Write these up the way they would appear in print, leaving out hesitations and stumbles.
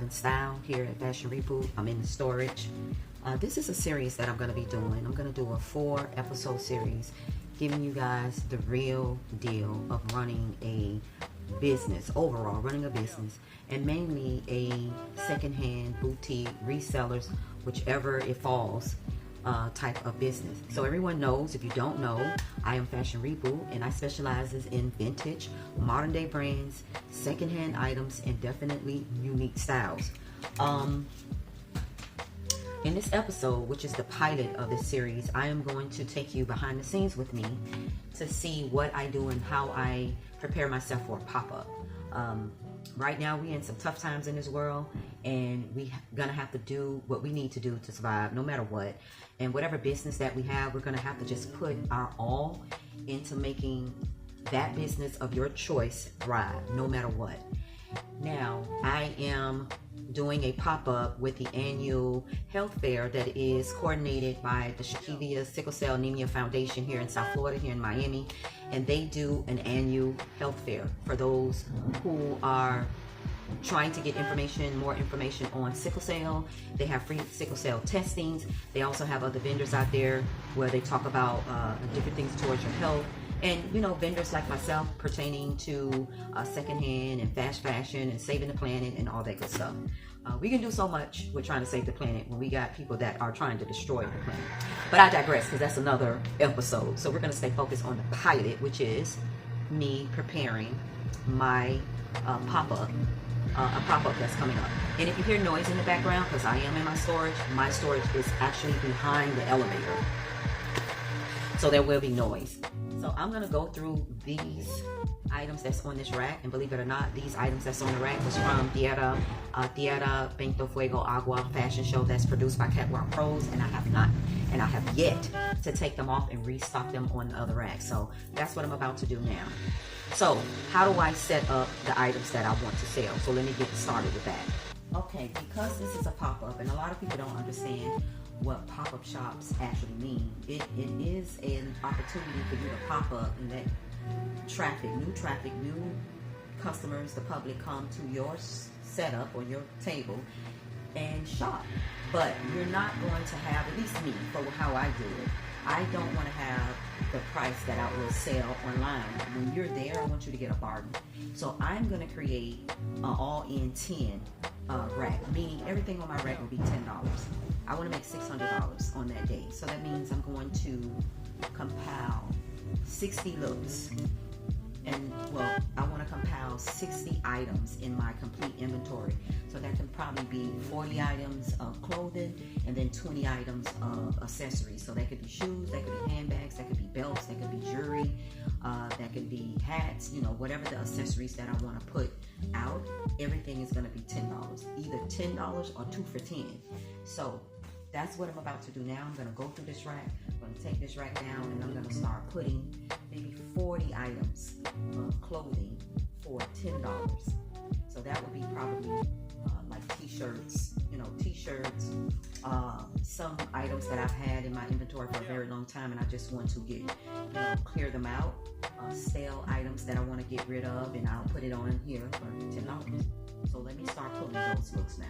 in style here at Fashion Reboot. I'm in the storage. This is a series that I'm going to be doing. I'm going to do a 4-episode series giving you guys the real deal of running a business, overall running a business, and mainly a secondhand, boutique, resellers, whichever it falls, type of business. So everyone knows, if you don't know, I am Fashion Reboot, and I specializes in vintage, modern day brands, secondhand items, and definitely unique styles. In this episode, which is the pilot of this series, I am going to take you behind the scenes with me to see what I do and how I prepare myself for a pop-up. Right now, we're in some tough times in this world, and we're gonna have to do what we need to do to survive no matter what. And whatever business that we have, we're gonna have to just put our all into making that business of your choice thrive no matter what. Now, I am doing a pop-up with the annual health fair that is coordinated by the Shakivia Sickle Cell Anemia Foundation here in South Florida, here in Miami. And they do an annual health fair for those who are trying to get more information on sickle cell. They have free sickle cell testings. They also have other vendors out there where they talk about different things towards your health. And, you know, vendors like myself pertaining to secondhand and fast fashion and saving the planet and all that good stuff. We can do so much with trying to save the planet when we got people that are trying to destroy the planet. But I digress, because that's another episode. So we're going to stay focused on the pilot, which is me preparing my pop-up, a pop-up that's coming up. And if you hear noise in the background, because I am in my storage is actually behind the elevator. So there will be noise. So I'm gonna go through these items that's on this rack, and believe it or not, these items that's on the rack was from Tierra Pinto Fuego Agua fashion show that's produced by Catwalk Pros, and I have yet to take them off and restock them on the other rack. So that's what I'm about to do now. So how do I set up the items that I want to sell? So let me get started with that. Okay, because this is a pop-up, and a lot of people don't understand what pop-up shops actually mean. It is an opportunity for you to pop up and let new customers, the public, come to your setup or your table and shop. But you're not going to have, at least me, for how I do it, I don't want to have the price that I will sell online. When you're there, I want you to get a bargain. So I'm going to create an all-in 10 rack, meaning everything on my rack will be $10. I want to make $600 on that day. So that means I'm going to compile 60 looks. And, well, I want to compile 60 items in my complete inventory. So that can probably be 40 items of clothing and then 20 items of accessories. So that could be shoes, that could be handbags, that could be belts, that could be jewelry, that could be hats, you know, whatever the accessories that I want to put out, everything is going to be $10. Either $10 or 2 for 10. So that's what I'm about to do now. I'm going to go through this rack. I'm going to take this rack down, and I'm going to start putting maybe 40 items of clothing for $10. So that would be probably like t-shirts, some items that I've had in my inventory for a very long time, and I just want to get, clear them out. Stale items that I want to get rid of, and I'll put it on here for $10. So let me start pulling those looks now.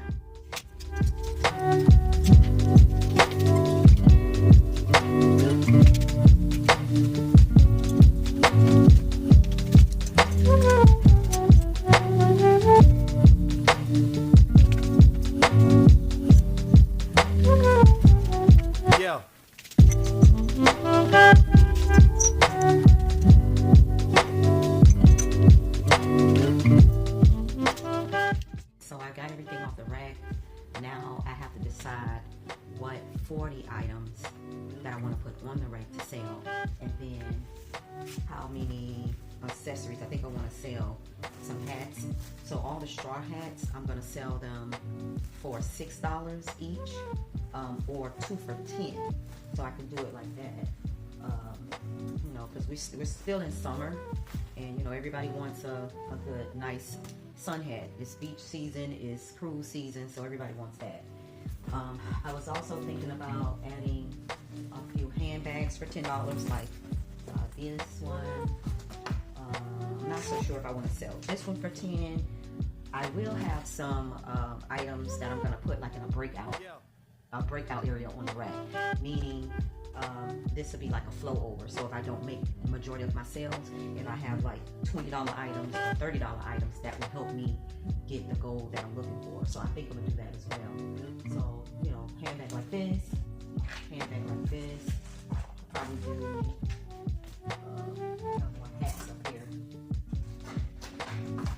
Yeah. So I got everything off the rack. Now I have to decide what 40 items that I want to put on the rack to sell, and then how many accessories. I think I want to sell some hats. So all the straw hats, I'm going to sell them for $6 each, or 2 for 10. So I can do it like that. Because we're still in summer, and everybody wants a good, nice sun hat. It's beach season, it's cruise season, so everybody wants that. I was also thinking about adding a few handbags for $10, like this one. I'm not so sure if I want to sell this one for $10. I will have some items that I'm going to put like in a breakout area on the rack, meaning this will be like a flow over. So if I don't make the majority of my sales, if I have like $20 items or $30 items, that will help me get the goal that I'm looking for. So I think I'm gonna do that as well. So, you know, handbag like this, handbag like this. Probably do more hats up here.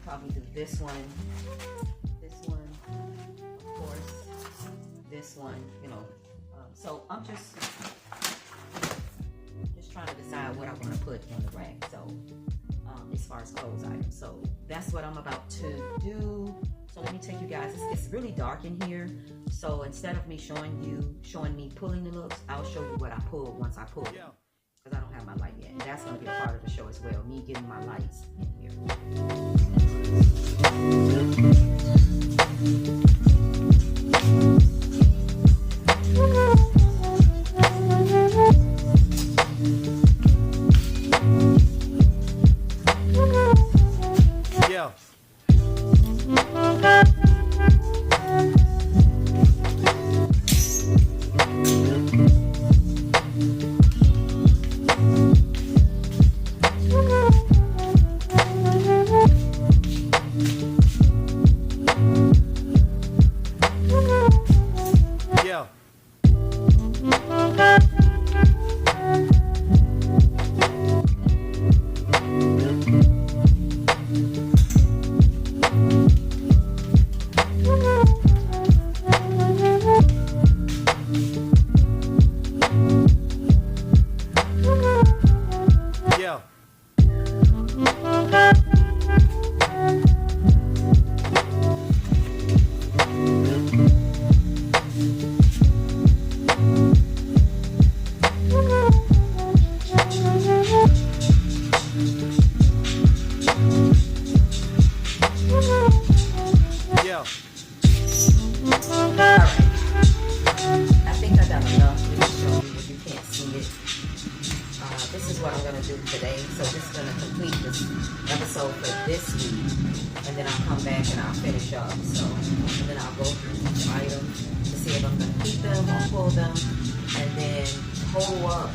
Probably do this one, of course, this one, you know. So I'm just trying to decide what I want to put on the rack. So as far as clothes items, so that's what I'm about to do. So let me take you guys. It's really dark in here. So instead of me showing me pulling the looks, I'll show you what I pulled once I pull it. Because I don't have my light yet. And that's going to be a part of the show as well. Me getting my lights in here. Yeah. This is what I'm going to do today. So this is going to complete this episode for this week. And then I'll come back and I'll finish up. So, and then I'll go through each item to see if I'm going to keep them or pull them. And then total up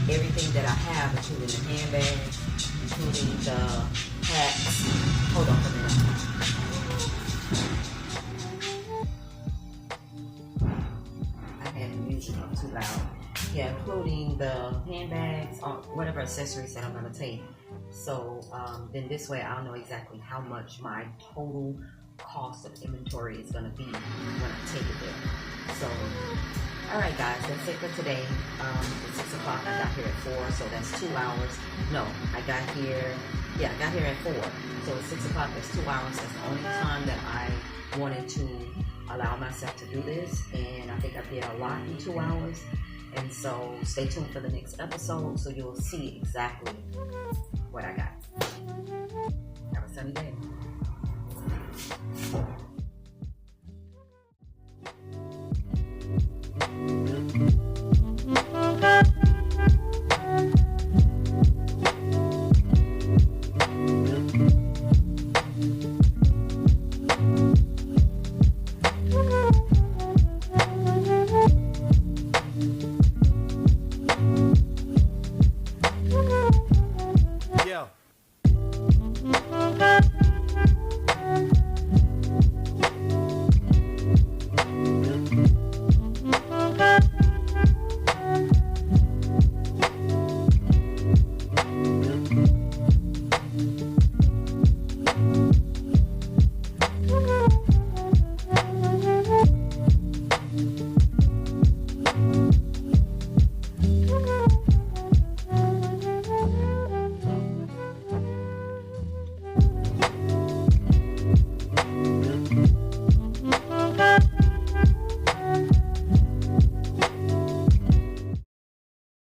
everything that I have, including the handbags, including the hats. Hold on for a minute. I had the music up too loud. Yeah, including the handbags or whatever accessories that I'm going to take. So then this way I'll know exactly how much my total cost of inventory is going to be when I take it there. So, alright guys, that's it for today. It's 6 o'clock, I got here at 4, so that's 2 hours. No, I got here at 4. So it's 6 o'clock, that's 2 hours. That's the only time that I wanted to allow myself to do this. And I think I did a lot in 2 hours. And so stay tuned for the next episode so you'll see exactly what I got. Have a sunny day.